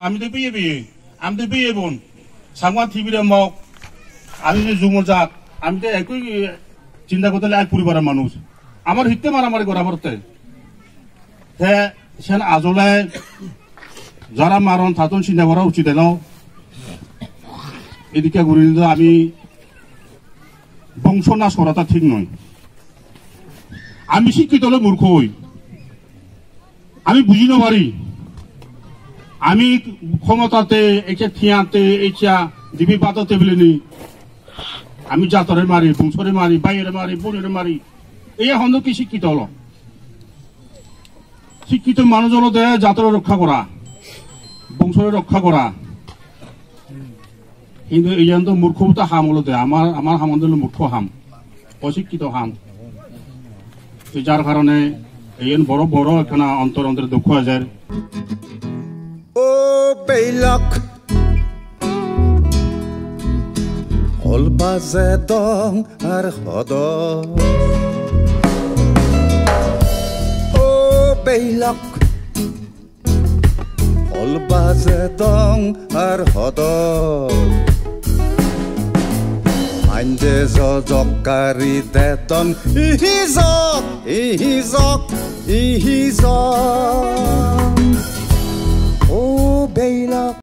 আমি তো বিয়ে বোন সাংবাদ টিভিরে মক আমি যে জুমর যাক আমি তো একই চিন্তা করতে এক পরিবারের মানুষ আমার হিতে মারামারি করা পড়তে হ্যাঁ সেন আজলে যারা মারণ থাতুন চিন্তা করা উচিত ন এদিকে ঘুরে দিলে আমি বংশ নাশ করাটা ঠিক নয় আমি শিক্ষিত হলে মূর্খ হই আমি বুঝি না পারি আমি ক্ষমতাতে এটা থিয়াতে এটা দিবি পাতাতে বলিনি আমি জাতরে মারি বংশরে মারি বাইরে মারি বোনের মারি এই এখন কি শিক্ষিত হলো শিক্ষিত মানুষ হলো দেয় জাতরে রক্ষা করা বংশরে রক্ষা করা কিন্তু এই তো মূর্খতা হাম হলো দেয় আমার হাম হলো মূর্খ হাম অশিক্ষিত হাম যার কারণে এই বড় বড় একখানা অন্তর অন্তরে দুঃখ হয়ে যায় ও বেইলক হল বাজে দং আর হদ ও বেইলক হল বাজে দং আর হদ আইনজে জকারি দেতন ইহিজক ও বেইলক